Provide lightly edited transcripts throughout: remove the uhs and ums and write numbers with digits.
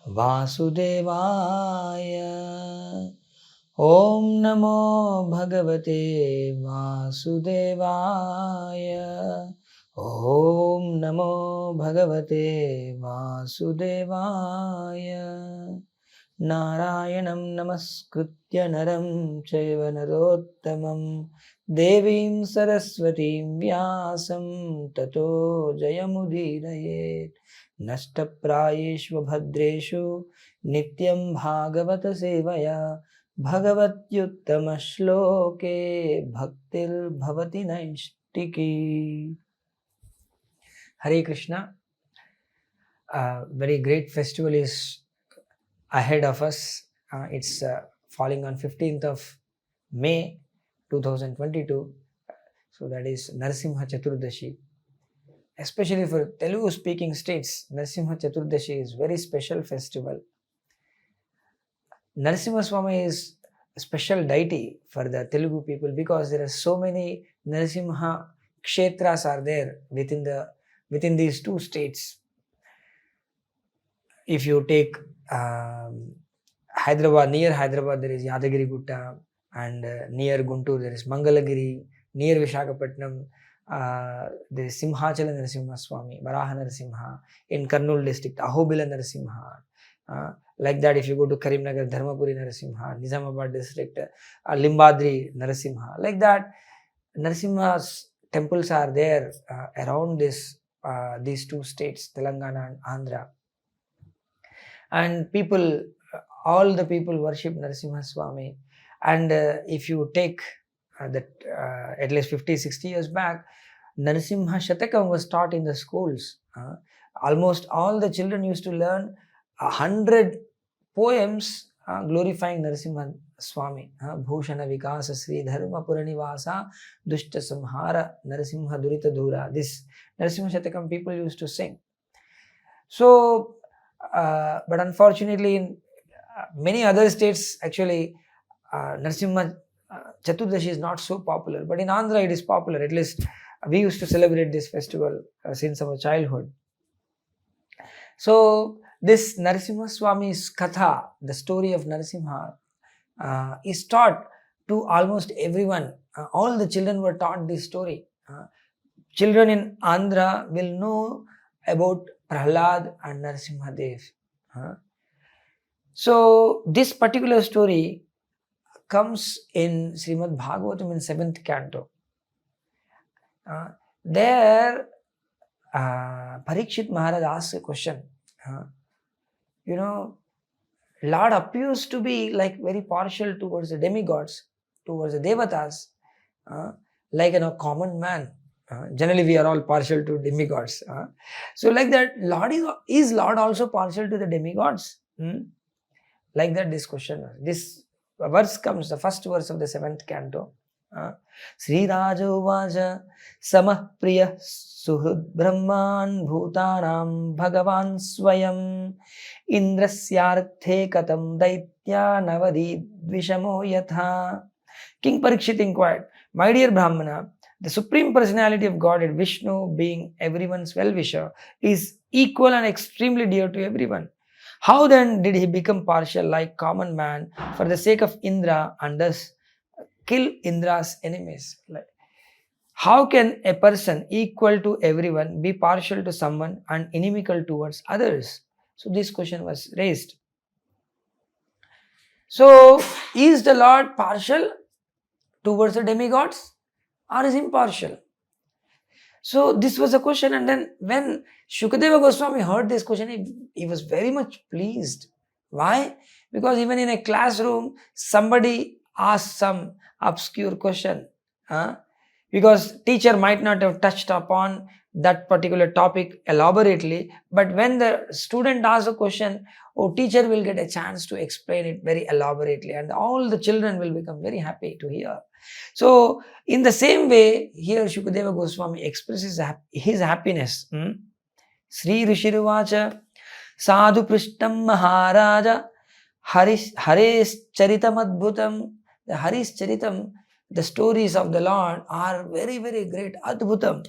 Vasudevaya. Om Namo Bhagavate Vasudevaya. Om Namo Bhagavate Vasudevaya. Narayanam Namaskritya Naram Chaiva Narottamam Devim Saraswatim Vyasam Tato Jayamudiraye. Nashtaprayeshva Bhadreshu Nityam Bhagavata Sevaya Bhagavatyuttama Shloke Bhaktil Bhavati Naishtiki. Hare Krishna. A very great festival is ahead of us. It's falling on 15th of May 2022. So that is Narasimha Chaturdashi. Especially for Telugu speaking states, Narasimha Chaturdashi is very special festival. Narasimha Swami is a special deity for the Telugu people because there are so many Narasimha kshetras are there within these two states. If you take Hyderabad, near Hyderabad there is Yadagiri Gutta, and near Guntur there is Mangalagiri, near Vishakhapatnam there is Simhachala Narasimha Swami, Varaha Narasimha, in Kurnool district Ahobila Narasimha. Like that, if you go to Karimnagar, Dharmapuri Narasimha, Nizamabad district, Limbadri Narasimha, like that, Narasimha's temples are there around these two states, Telangana and Andhra. And all the people worship Narasimha Swami. And if you take at least 50-60 years back, Narasimha Shatakam was taught in the schools. Almost all the children used to learn 100 poems glorifying Narasimha Swami. Bhushana Vikasa Sri Dharma Puranivasa Dushta Samhara Narasimha Durita Dura. This Narasimha Shatakam people used to sing. So, but unfortunately in many other states actually Narasimha Chaturdashi is not so popular. But in Andhra it is popular. At least we used to celebrate this festival since our childhood. So, this Narasimha Swami's Katha, the story of Narasimha, is taught to almost everyone. All the children were taught this story. Children in Andhra will know about Prahlad and Narasimha Dev. So, this particular story comes in Srimad Bhagavatam in 7th canto. There, Parikshit Maharaj asks a question. Lord appears to be like very partial towards the demigods, towards the devatas, like a common man. Generally, we are all partial to demigods. So, like that, is Lord also partial to the demigods? Like that, this question, this verse comes, the first verse of the 7th canto. Sri Raja Uvaja Samah Priya Suhrud Brahman Bhutanam Bhagavan Swayam Indrasyarthe Katam Daitya Navadi Dvishamo Yatha. King Parikshit inquired, my dear Brahmana, the Supreme Personality of Godhead, Vishnu, being everyone's well-wisher, is equal and extremely dear to everyone. How then did he become partial like common man for the sake of Indra and thus kill Indra's enemies? How can a person equal to everyone be partial to someone and inimical towards others? So this question was raised. So is the Lord partial towards the demigods or is impartial? So this was a question, and then when Shukadeva Goswami heard this question, he was very much pleased. Why? Because even in a classroom, somebody asked some obscure question. Because teacher might not have touched upon that particular topic elaborately, but when the student asks a question, teacher will get a chance to explain it very elaborately, and all the children will become very happy to hear. So, in the same way, here Shukadeva Goswami expresses his happiness. Sri Rishiruvacha Sadhu Prishtam Maharaja Haris Charitam Adbhutam. The Haris Charitam, the stories of the Lord are very, very great, Adbhutam.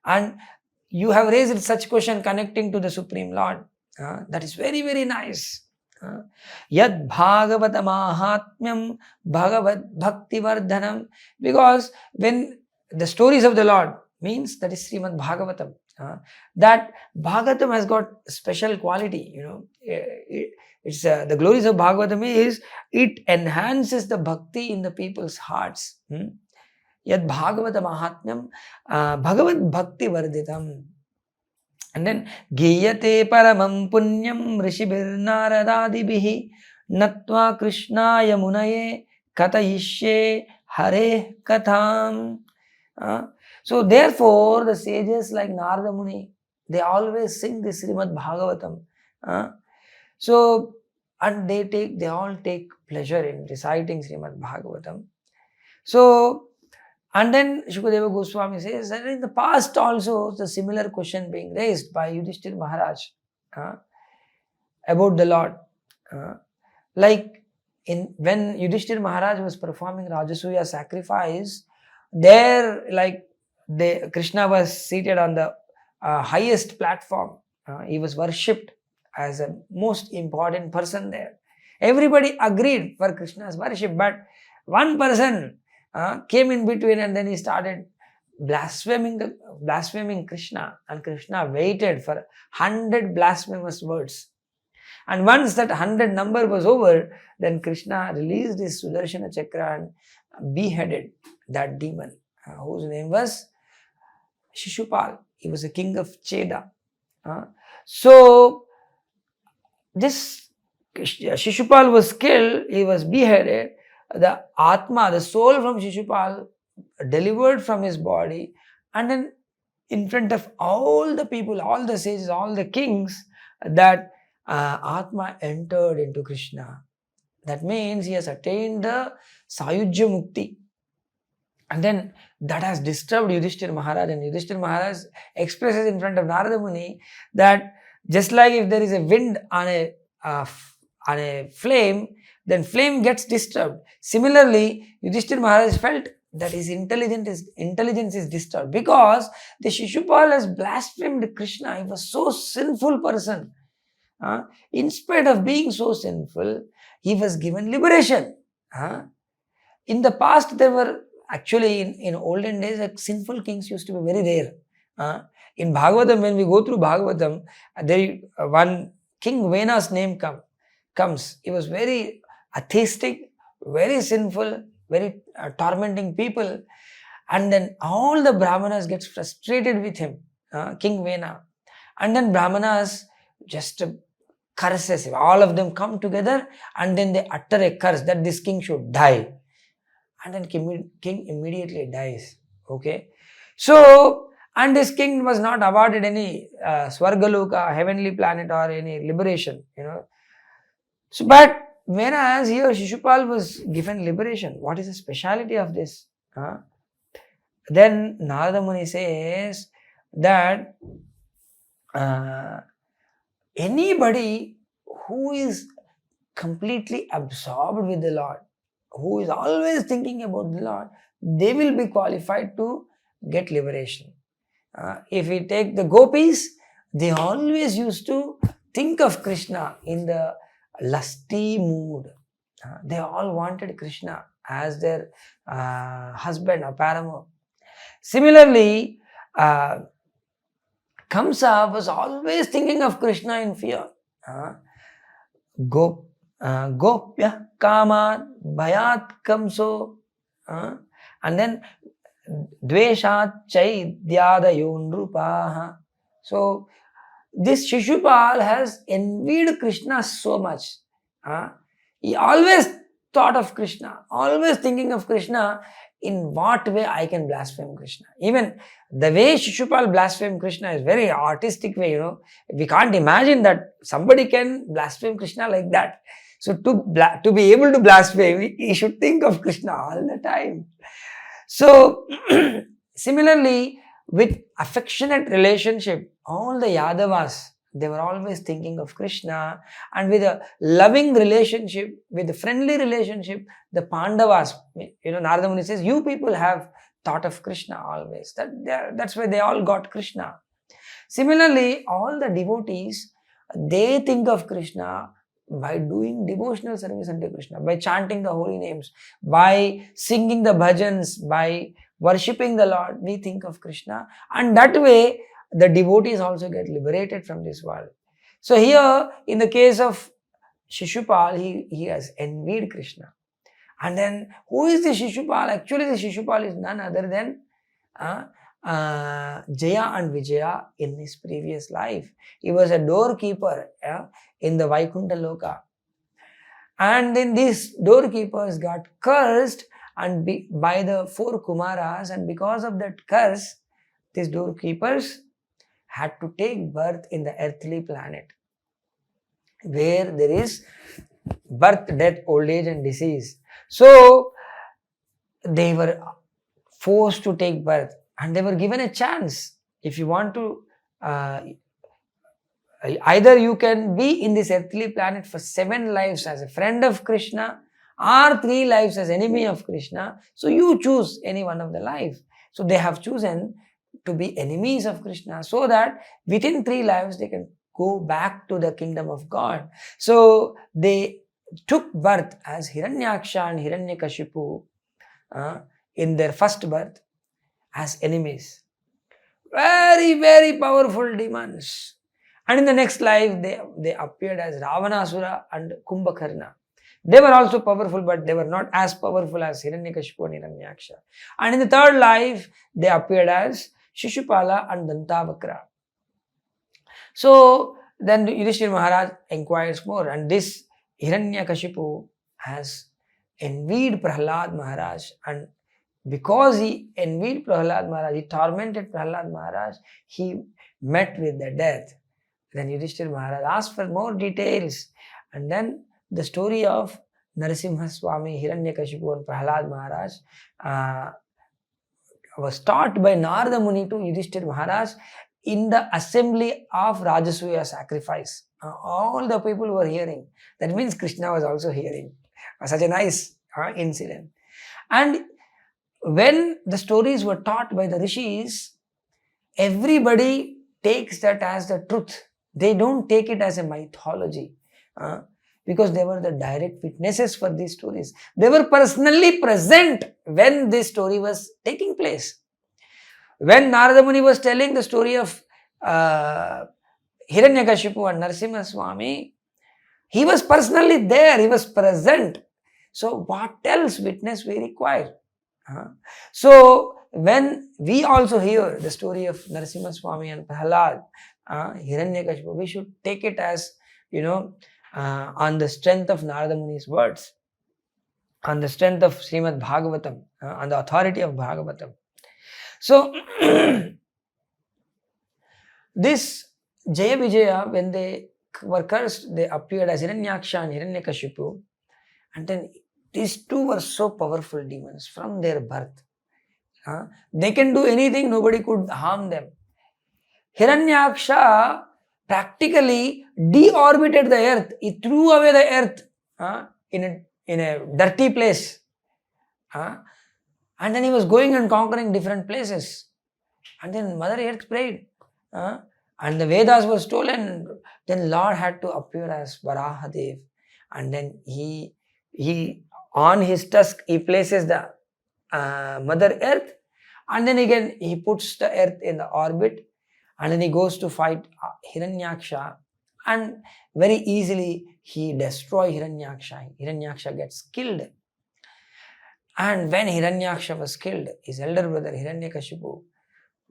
And you have raised such question connecting to the Supreme Lord. That is very, very nice. Yad Bhagavata Mahatmyam Bhagavad Bhakti Vardhanam. Because when the stories of the Lord means that is Srimad Bhagavatam. That Bhagavatam has got special quality, it's the glories of Bhagavatam is it enhances the bhakti in the people's hearts. Yad Bhagavata Mahatmyam Bhagavad Bhakti Varditam. And then Giyate Paramam Punyam Rishibir Naradadibihi Natva Krishnaya Munaye Katayishye Hare Katham. So therefore the sages like Narada Muni, they always sing this Srimad Bhagavatam. So and they all take pleasure in reciting Srimad Bhagavatam. So and then Shukadeva Goswami says that in the past also the similar question being raised by Yudhishthira Maharaj about the Lord. Like when Yudhishthira Maharaj was performing Rajasuya sacrifice, there Krishna was seated on the highest platform. He was worshipped as a most important person there. Everybody agreed for Krishna's worship, but one person came in between and then he started blaspheming Krishna, and Krishna waited for 100 blasphemous words. And once that 100 number was over, then Krishna released his Sudarshana Chakra and beheaded that demon, whose name was Shishupal. He was a king of Cheda. So this Shishupal was killed, he was beheaded. The Atma, the soul from Shishupal, delivered from his body, and then in front of all the people, all the sages, all the kings, that Atma entered into Krishna. That means he has attained the Sayujya Mukti. And then that has disturbed Yudhishthira Maharaj, and Yudhishthira Maharaj expresses in front of Narada Muni that just like if there is a wind on a flame, then flame gets disturbed. Similarly, Yudhishthira Maharaj felt that his intelligence is disturbed because the Shishupal has blasphemed Krishna. He was so sinful person. In spite of being so sinful, he was given liberation. In the past, there were actually in olden days, sinful kings used to be very rare. In Bhagavatam, when we go through Bhagavatam, one King Vena's name comes. He was very atheistic, very sinful, very tormenting people. And then all the Brahmanas gets frustrated with him, King Vena. And then Brahmanas just curses him. All of them come together and then they utter a curse that this king should die. And then king immediately dies. Okay. So, and this king was not awarded any Swargaloka, heavenly planet, or any liberation, So, but whereas here Shishupal was given liberation, what is the speciality of this? Then Narada Muni says that anybody who is completely absorbed with the Lord, who is always thinking about the Lord, they will be qualified to get liberation. If we take the gopis, they always used to think of Krishna in the lusty mood. They all wanted Krishna as their husband or paramour. Similarly, Kamsa was always thinking of Krishna in fear. Gopya Kamat Bhayat Kamso. And then Dveshat Chaidyadayon Rupaha. So this Shishupal has envied Krishna so much. He always thought of Krishna, always thinking of Krishna, in what way I can blaspheme Krishna. Even the way Shishupal blasphemed Krishna is very artistic way, We can't imagine that somebody can blaspheme Krishna like that. So to be able to blaspheme, he should think of Krishna all the time. So similarly, with affectionate relationship, all the Yadavas, they were always thinking of Krishna, and with a loving relationship, with a friendly relationship, the Pandavas, Narada Muni says, you people have thought of Krishna always. That's why they all got Krishna. Similarly, all the devotees, they think of Krishna by doing devotional service unto Krishna, by chanting the holy names, by singing the bhajans, by worshipping the Lord. We think of Krishna, and that way the devotees also get liberated from this world. So here, in the case of Shishupal, he has envied Krishna. And then, who is the Shishupal? Actually, the Shishupal is none other than Jaya and Vijaya in his previous life. He was a doorkeeper in the Vaikuntha Loka. And then these doorkeepers got cursed and by the 4 Kumaras, and because of that curse, these doorkeepers had to take birth in the earthly planet, where there is birth, death, old age and disease. So they were forced to take birth, and they were given a chance. If you want to, either you can be in this earthly planet for 7 lives as a friend of Krishna, or 3 lives as enemy of Krishna. So you choose any one of the life. So they have chosen to be enemies of Krishna, so that within 3 lives they can go back to the kingdom of God. So they took birth as Hiranyaksha and Hiranyakashipu in their first birth as enemies. Very, very powerful demons. And in the next life, they appeared as Ravanasura and Kumbhakarna. They were also powerful, but they were not as powerful as Hiranyakashipu and Hiranyaksha. And in the third life, they appeared as Shishupala and Dantavakra. So then Yudhishthira Maharaj inquires more, and this Hiranyakashipu has envied Prahlad Maharaj, and because he envied Prahlad Maharaj, he tormented Prahlad Maharaj, he met with the death. Then Yudhishthira Maharaj asked for more details, and then the story of Narasimha Swami, Hiranyakashipu and Prahlad Maharaj was taught by Narada Muni to Yudhishthira Maharaj in the assembly of Rajasuya sacrifice. All the people were hearing. That means Krishna was also hearing. Such a nice incident. And when the stories were taught by the rishis, everybody takes that as the truth. They don't take it as a mythology, because they were the direct witnesses for these stories. They were personally present when this story was taking place. When Narada Muni was telling the story of Hiranyakashipu and Narasimha Swami, he was personally there, he was present. So what else witness we require? So when we also hear the story of Narasimha Swami and Prahlad, Hiranyakashipu, we should take it as, on the strength of Narada Muni's words, on the strength of Srimad Bhagavatam, on the authority of Bhagavatam. So this Jaya Vijaya, when they were cursed, they appeared as Hiranyaksha and Hiranyakashipu, and then these two were so powerful demons from their birth. They can do anything, nobody could harm them. Hiranyaksha practically deorbited the earth. He threw away the earth in a dirty place. And then he was going and conquering different places. And then Mother Earth prayed. And the Vedas were stolen. Then Lord had to appear as Varahadev. And then he on his tusk, he places the Mother Earth. And then again, he puts the earth in the orbit. And then he goes to fight Hiranyaksha. And very easily, he destroys Hiranyaksha. Hiranyaksha gets killed. And when Hiranyaksha was killed, his elder brother Hiranyakashipu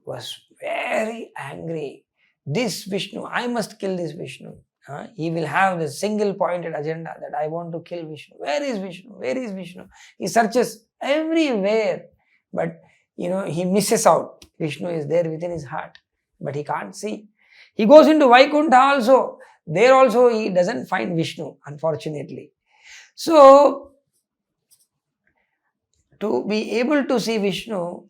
was very angry. This Vishnu, I must kill this Vishnu. He will have the single pointed agenda that I want to kill Vishnu. Where is Vishnu? Where is Vishnu? He searches everywhere, but he misses out. Vishnu is there within his heart, but he can't see. He goes into Vaikuntha also. There also he doesn't find Vishnu, unfortunately. So, to be able to see Vishnu,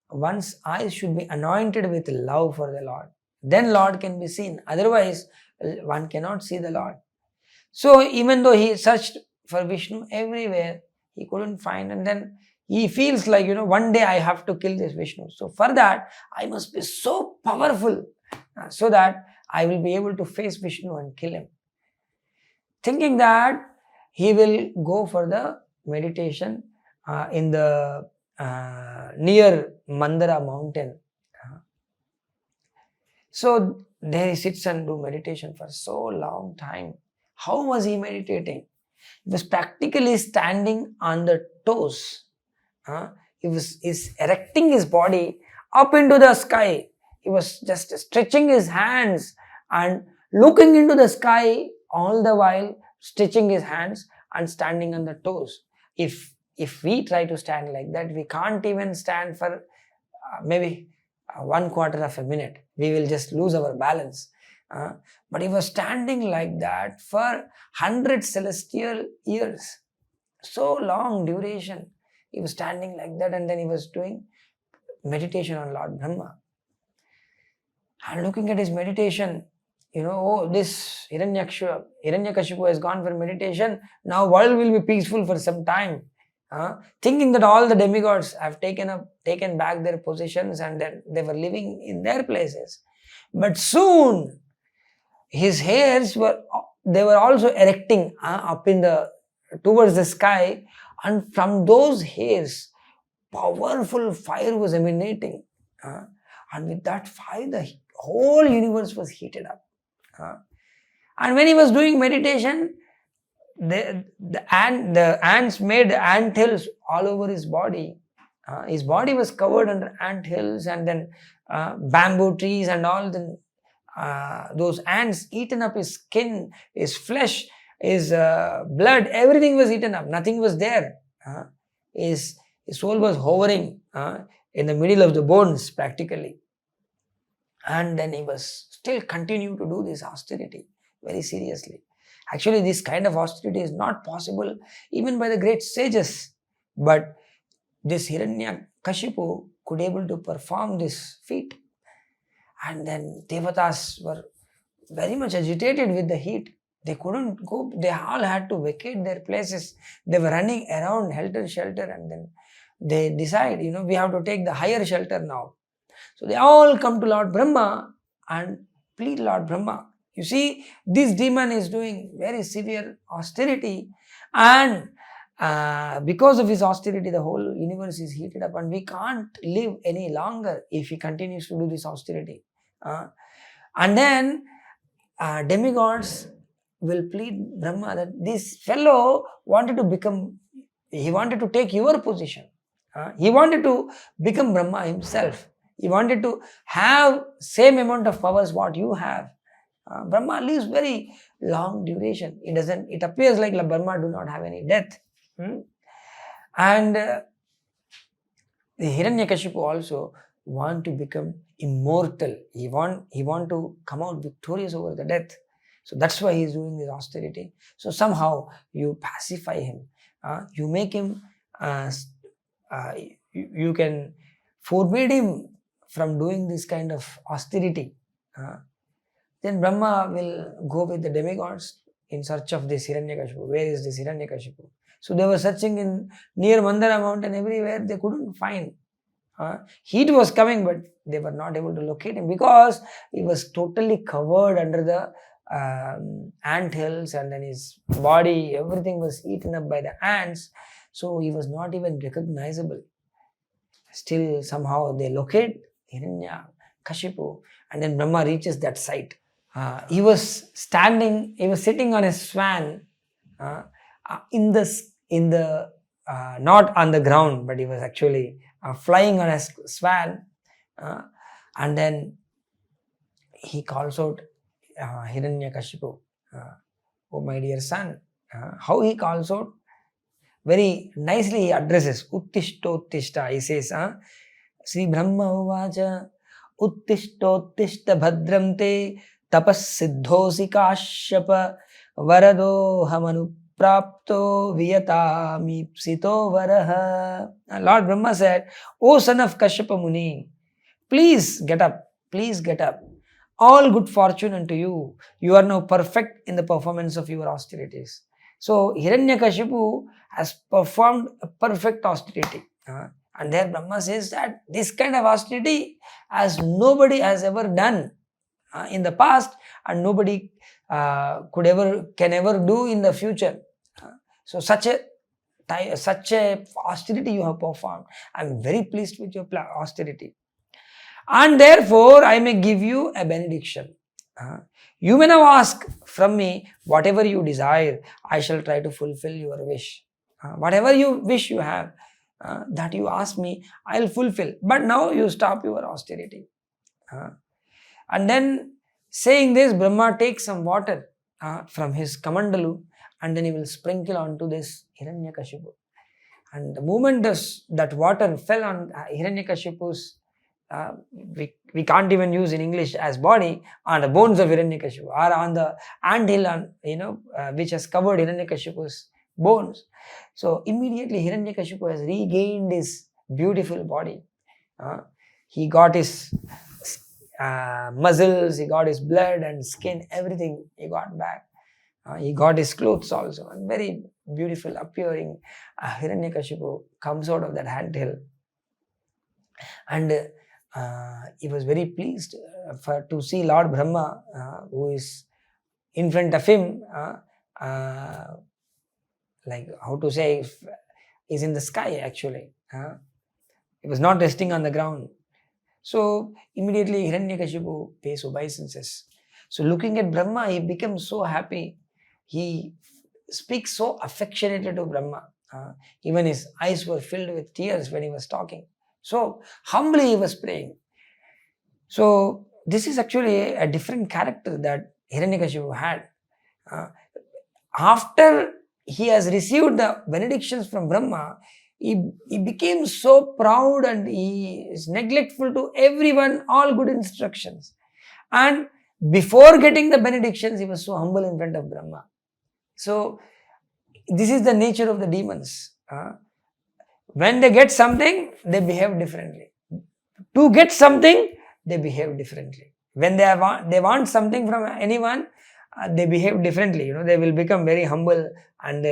one's eyes should be anointed with love for the Lord. Then Lord can be seen. Otherwise, one cannot see the Lord. So even though he searched for Vishnu everywhere, he couldn't find. And then he feels like, one day I have to kill this Vishnu. So for that, I must be so powerful. so that I will be able to face Vishnu and kill him. Thinking that he will go for the meditation in the near Mandara mountain. So there he sits and do meditation for so long time. How was he meditating? He was practically standing on the toes. He was erecting his body up into the sky. He was just stretching his hands and looking into the sky, all the while stretching his hands and standing on the toes. If we try to stand like that, we can't even stand for maybe 1/4 of a minute. We will just lose our balance. But he was standing like that for 100 celestial years. So long duration. He was standing like that, and then he was doing meditation on Lord Brahma. And looking at his meditation, this Hiranyakashipu has gone for meditation. Now world will be peaceful for some time. Thinking that all the demigods have taken back their positions and then they were living in their places. But soon his hairs were also erecting up towards the sky, and from those hairs powerful fire was emanating, and with that fire the whole universe was heated up. And when he was doing meditation, the ants made ant hills all over his body. His body was covered under ant hills, and then bamboo trees and all. Those ants eaten up his skin, his flesh, his blood. Everything was eaten up. Nothing was there. His soul was hovering in the middle of the bones practically. And then he was still continuing to do this austerity very seriously. Actually, this kind of austerity is not possible even by the great sages. But this Hiranyakashipu could able to perform this feat. And then Devatas were very much agitated with the heat. They couldn't go. They all had to vacate their places. They were running around helter-skelter, and then they decide, we have to take the higher shelter now. So they all come to Lord Brahma and plead Lord Brahma. You see, this demon is doing very severe austerity, and because of his austerity, the whole universe is heated up, and we can't live any longer if he continues to do this austerity. And then demigods will plead Brahma that this fellow wanted to take your position. He wanted to become Brahma himself. He wanted to have same amount of powers what you have. Brahma lives very long duration. It appears like Brahma do not have any death. And the Hiranyakashipu also want to become immortal. He want to come out victorious over the death. So that's why he is doing this austerity. So somehow you pacify him. You make him, you can forbid him from doing this kind of austerity. Then Brahma will go with the demigods in search of this Hiranyakashipu. Where is this Hiranyakashipu? So they were searching near Mandara mountain everywhere. They couldn't find. Heat was coming, but they were not able to locate him because he was totally covered under the ant hills, and then his body, everything was eaten up by the ants. So he was not even recognizable. Still, somehow they locate Hiranyakashipu, and then Brahma reaches that site. He was sitting on a swan not on the ground, but he was actually flying on a swan. And then he calls out Hiranyakashipu, oh my dear son. How he calls out? Very nicely he addresses, Uttishta. He says, Sri Brahma Uvacha, Uttishta Bhadram te tapassiddhosi kashyapa varado hamanu prapto viyatami psito varaha. Lord Brahma said, O son of Kashyapa Muni, please get up. All good fortune unto you. You are now perfect in the performance of your austerities. So Hiranyakashipu has performed a perfect austerity. And there Brahma says that this kind of austerity as nobody has ever done. in the past, and nobody can ever do in the future. So such a austerity you have performed. I am very pleased with your austerity, and therefore I may give you a benediction. You may now ask from me whatever you desire. I shall try to fulfill your wish. Whatever you wish you have, that you ask me, I'll fulfill. But now you stop your austerity. And then saying this, Brahma takes some water from his kamandalu, and then he will sprinkle onto this Hiranyakashipu. And the moment that water fell on Hiranyakashipu's, we can't even use in English as body, on the bones of Hiranyakashipu, or on the anthill, which has covered Hiranyakashipu's bones. So immediately Hiranyakashipu has regained his beautiful body. He got his muscles, he got his blood and skin, everything he got back. He got his clothes also, and very beautiful appearing Hiranyakashipu comes out of that anthill. And he was very pleased to see Lord Brahma, who is in front of him, like how to say, is in the sky actually. He was not resting on the ground. So immediately Hiranyakashipu pays obeisances. So looking at Brahma, he becomes so happy. He speaks so affectionately to Brahma. Even his eyes were filled with tears when he was talking. So humbly he was praying. So this is actually a different character that Hiranyakashipu had. After he has received the benedictions from Brahma, he became so proud, and he is neglectful to everyone, all good instructions. And before getting the benedictions, he was so humble in front of Brahma. So this is the nature of the demons. When they get something, they behave differently. To get something, they behave differently. When they want something from anyone, they behave differently. They will become very humble, and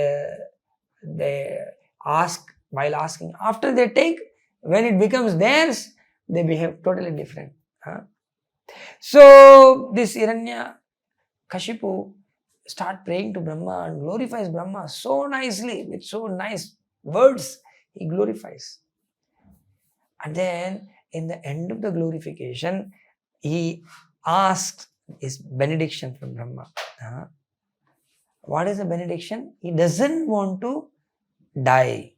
they ask while asking. After they take, when it becomes theirs, they behave totally different. So this Hiranyakashipu start praying to Brahma and glorifies Brahma so nicely, with so nice words he glorifies. And then in the end of the glorification, he asks his benediction from Brahma. What is the benediction? He doesn't want to die.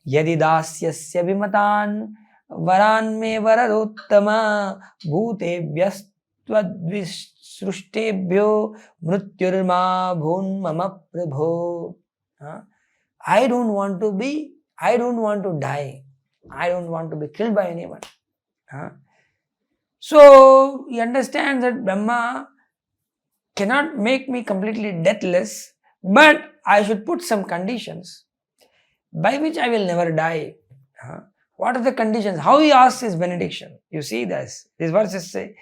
Yadi dasyasya vimatan varan me varadottama bhutebhyastvadvisruštebhyo mrutyurma bhun mama prabho. I don't want to die. I don't want to be killed by anyone. So he understands that Brahma cannot make me completely deathless, but I should put some conditions by which I will never die. What are the conditions? How he asks his benediction. You see this. These verses say,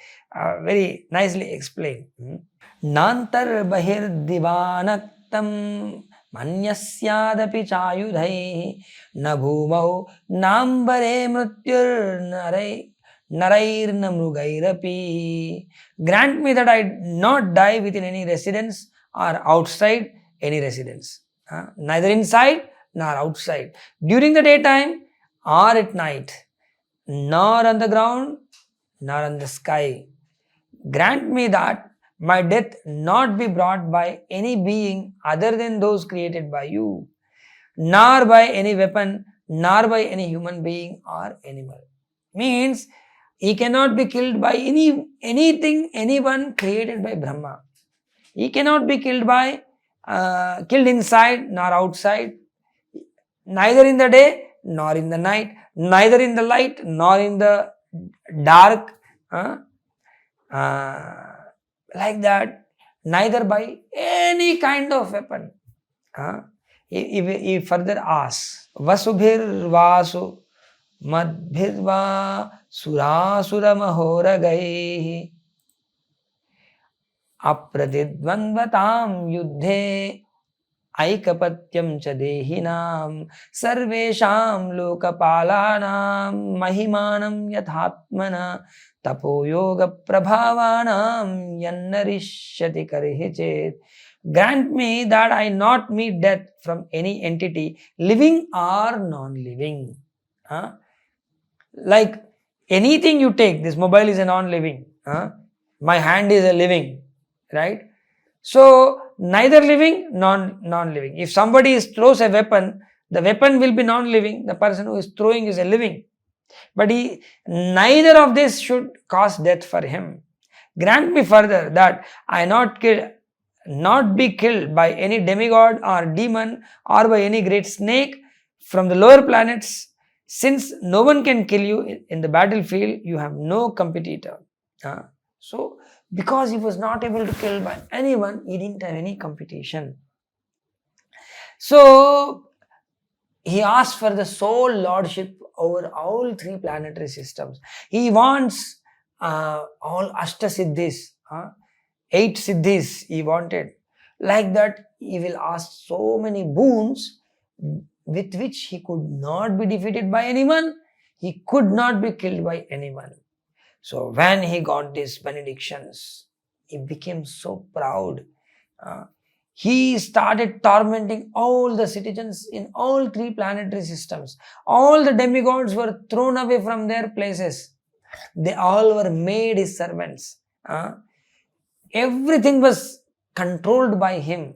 very nicely explained. Nantar bahir divanaktam manyasyadapi chayudhai na bhumau nambare mrutyur narair namrugairapi. Grant me that I not die within any residence or outside any residence. Neither inside nor outside. During the daytime or at night. Nor on the ground nor on the sky. Grant me that my death not be brought by any being other than those created by you, nor by any weapon, nor by any human being or animal. Means he cannot be killed by anyone created by Brahma. He cannot be killed inside nor outside, neither in the day nor in the night, neither in the light nor in the dark. Like that, neither by any kind of weapon. He further asks, Vasubhir Vasu Madbhirva Surasura Mahoragaihi Apratidvanvatam Yuddhe Aikapatyam cha dehinam Sarvesham Lokapalanam Mahimanam Yathatmana tapo yoga prabhavanam yannarishyati karihichet. Grant me that I not meet death from any entity, living or non-living. Like anything you take, this mobile is a non-living. My hand is a living, right? So neither living, non-living. If somebody throws a weapon, the weapon will be non-living. The person who is throwing is a living. But neither of this should cause death for him. Grant me further that I not be killed by any demigod or demon or by any great snake from the lower planets. Since no one can kill you in the battlefield, you have no competitor. So, because he was not able to kill by anyone, he didn't have any competition. So, he asked for the sole lordship over all 3 planetary systems. He wants all Ashtasiddhis, 8 Siddhis he wanted. Like that, he will ask so many boons with which he could not be defeated by anyone. He could not be killed by anyone. So when he got these benedictions, he became so proud. He started tormenting all the citizens in all 3 planetary systems. All the demigods were thrown away from their places. They all were made his servants. Everything was controlled by him.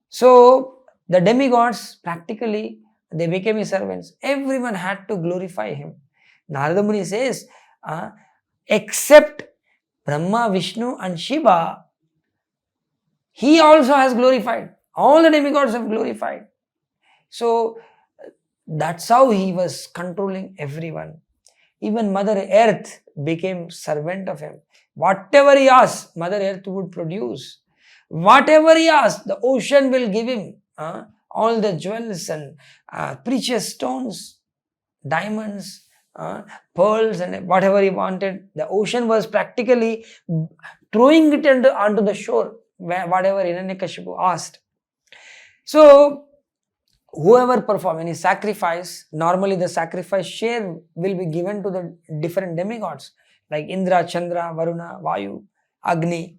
So the demigods practically, they became his servants. Everyone had to glorify him. Narada Muni says, except Brahma, Vishnu and Shiva, he also has glorified. All the demigods have glorified. So that's how he was controlling everyone. Even Mother Earth became servant of him. Whatever he asked, Mother Earth would produce. Whatever he asked, the ocean will give him. All the jewels and precious stones, diamonds, pearls and whatever he wanted. The ocean was practically throwing it onto the shore, whatever Hiranyakashipu asked. So, whoever perform any sacrifice, normally the sacrifice share will be given to the different demigods like Indra, Chandra, Varuna, Vayu, Agni.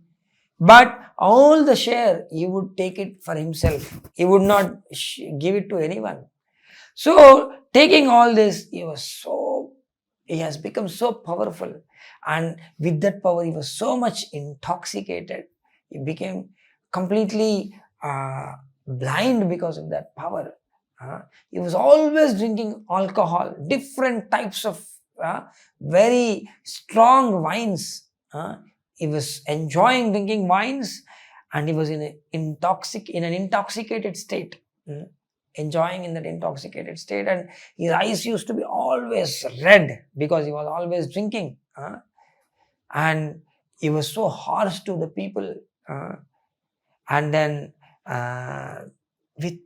But all the share, he would take it for himself. He would not give it to anyone. So, taking all this, he has become so powerful. And with that power, he was so much intoxicated. He became completely blind because of that power. He was always drinking alcohol, different types of very strong wines. He was enjoying drinking wines, and he was in an intoxicated state, enjoying in that intoxicated state, and his eyes used to be always red because he was always drinking, and he was so harsh to the people, and then with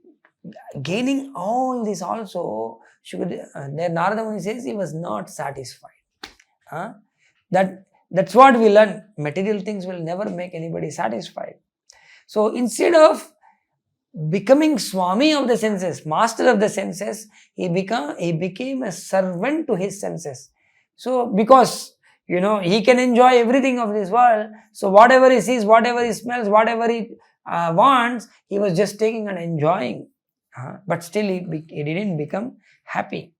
gaining all this also, Narada Muni says he was not satisfied. That's what we learn. Material things will never make anybody satisfied. So instead of becoming Swami of the senses, master of the senses, he became a servant to his senses. So because he can enjoy everything of this world, so whatever he sees, whatever he smells, whatever he wants, he was just taking and enjoying. But still he didn't become happy.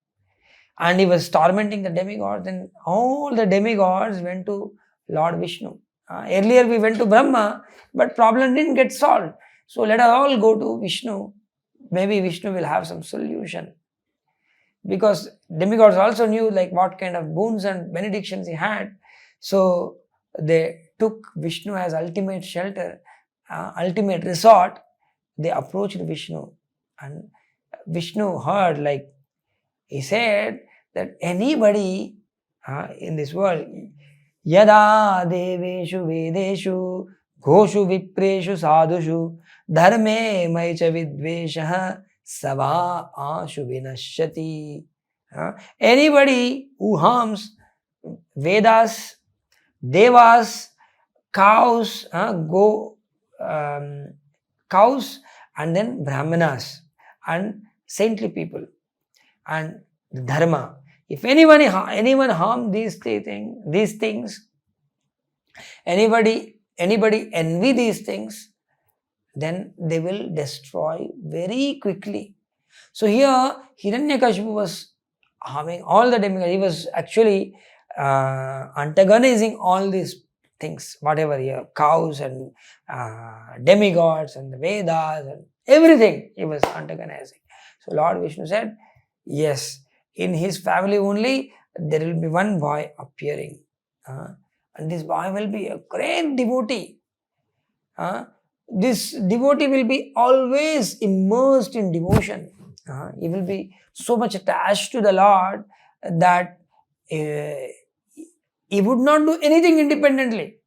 And he was tormenting the demigods, and all the demigods went to Lord Vishnu. Earlier we went to Brahma, but problem didn't get solved. So let us all go to Vishnu. Maybe Vishnu will have some solution. Because demigods also knew like what kind of boons and benedictions he had. So they took Vishnu as ultimate shelter, ultimate resort. They approached Vishnu, and Vishnu heard, like he said, that anybody in this world, yada deveshu vedeshu ghoshu vipreshu sadhushu dharme maicha vidvesha sava ashu vinashyati. Anybody who harms Vedas, Devas, cows, cows, and then Brahmanas and saintly people, and the Dharma. If anyone harm these things, anybody envy these things, then they will destroy very quickly. So here Hiranyakashipu was harming all the demigods. He was actually antagonizing all these things, whatever here, cows and demigods and the Vedas and everything he was antagonizing. So Lord Vishnu said, yes, in his family only there will be one boy appearing. And this boy will be a great devotee. This devotee will be always immersed in devotion. He will be so much attached to the Lord that he would not do anything independently.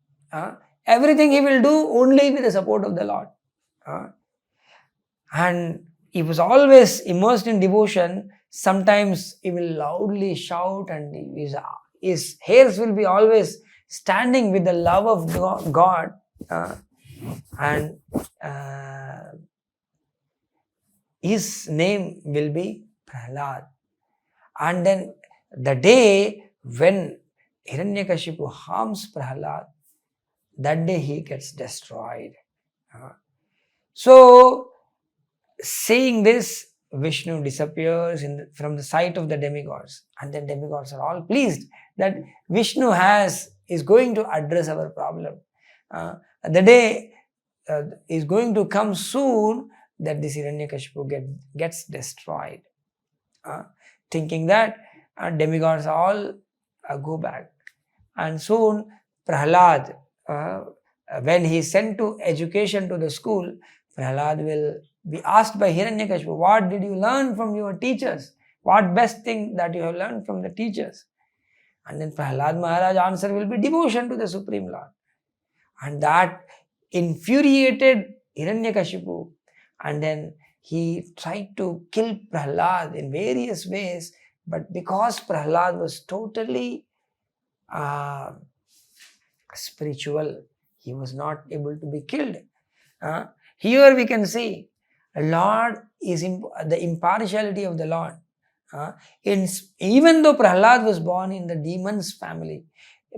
Everything he will do only with the support of the Lord. And he was always immersed in devotion. Sometimes he will loudly shout, and his hairs will be always standing with the love of God. And his name will be Prahlad. And then the day when Hiranyakashipu harms Prahlad, that day he gets destroyed. So, seeing this, Vishnu disappears from the sight of the demigods, and then demigods are all pleased that Vishnu is going to address our problem. The day is going to come soon that this Hiranyakashipu gets destroyed. Thinking that demigods all go back. And soon Prahlad, when he is sent to education to the school, Prahlad will be asked by Hiranyakashipu, what did you learn from your teachers? What best thing that you have learned from the teachers? And then Prahlad Maharaj answer will be devotion to the Supreme Lord. And that infuriated Hiranyakashipu, and then he tried to kill Prahlad in various ways, but because Prahlad was totally spiritual, he was not able to be killed. Here we can see Lord is the impartiality of the Lord. Even though Prahlad was born in the demon's family,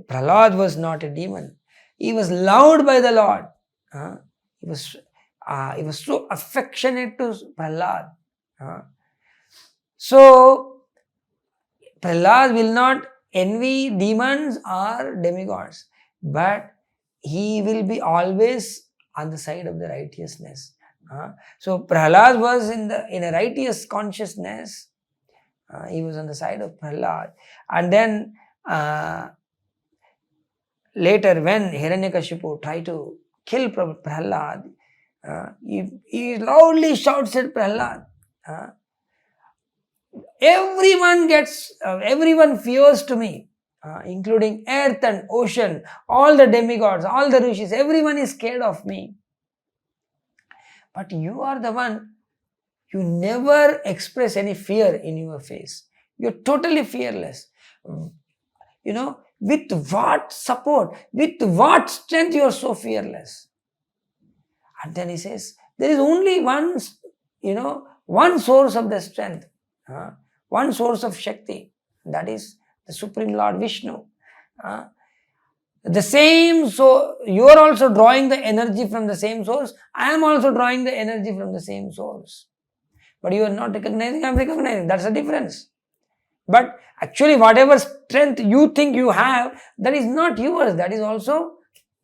Prahlad was not a demon. He was loved by the Lord. He was so affectionate to Prahlad. So Prahlad will not envy demons or demigods, but he will be always on the side of the righteousness. So Prahlad was in a righteous consciousness. He was on the side of Prahlad. And then later when Hiranyakashipu tried to kill Prahlad, he loudly shouts at Prahlad. Everyone fears to me, including earth and ocean, all the demigods, all the rishis, everyone is scared of me. But you are the one, you never express any fear in your face. You're totally fearless. With what support, with what strength you are so fearless? And then he says, there is only one source of the strength, one source of Shakti, that is the Supreme Lord Vishnu. The same, so you are also drawing the energy from the same source. I am also drawing the energy from the same source. But you are not recognizing, I am recognizing. That's the difference. But actually, whatever strength you think you have, that is not yours. That is also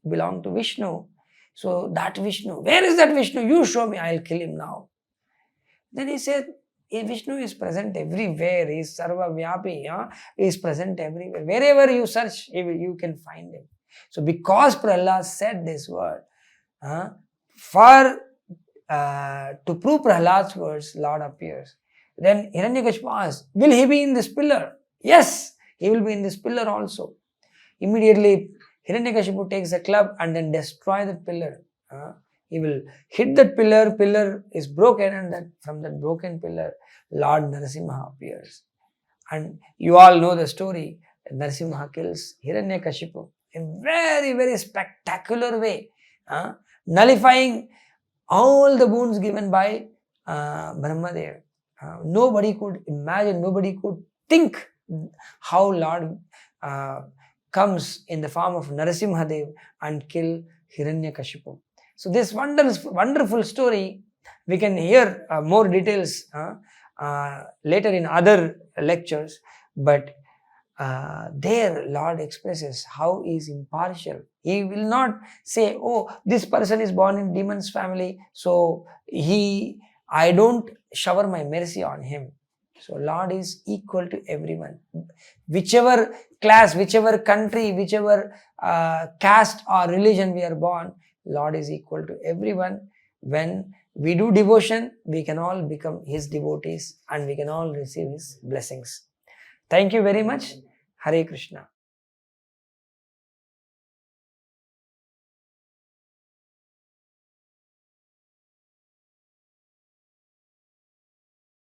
belong to Vishnu. So that Vishnu, where is that Vishnu? You show me, I will kill him now. Then he said, Vishnu is present everywhere. He is Sarva Vyapi. He is present everywhere. Wherever you search, you can find him. So because Prahlad said this word, to prove Prahlad's words, Lord appears. Then Hiranyakashipu asks, will he be in this pillar? Yes, he will be in this pillar also. Immediately, Hiranyakashipu takes a club and then destroys the pillar. He will hit that pillar is broken, and from that broken pillar, Lord Narasimha appears. And you all know the story. Narasimha kills Hiranyakashipu in very, very spectacular way, nullifying all the boons given by Brahmadev. Nobody could imagine, nobody could think how Lord comes in the form of Narasimhadev and kill Hiranyakashipu. So this wonderful story, we can hear more details later in other lectures, but there Lord expresses how he is impartial. He will not say, oh, this person is born in demon's family, so I don't shower my mercy on him. So Lord is equal to everyone. Whichever class, whichever country, whichever caste or religion we are born, Lord is equal to everyone. When we do devotion, we can all become his devotees and we can all receive his blessings. Thank you very much. Hare Krishna.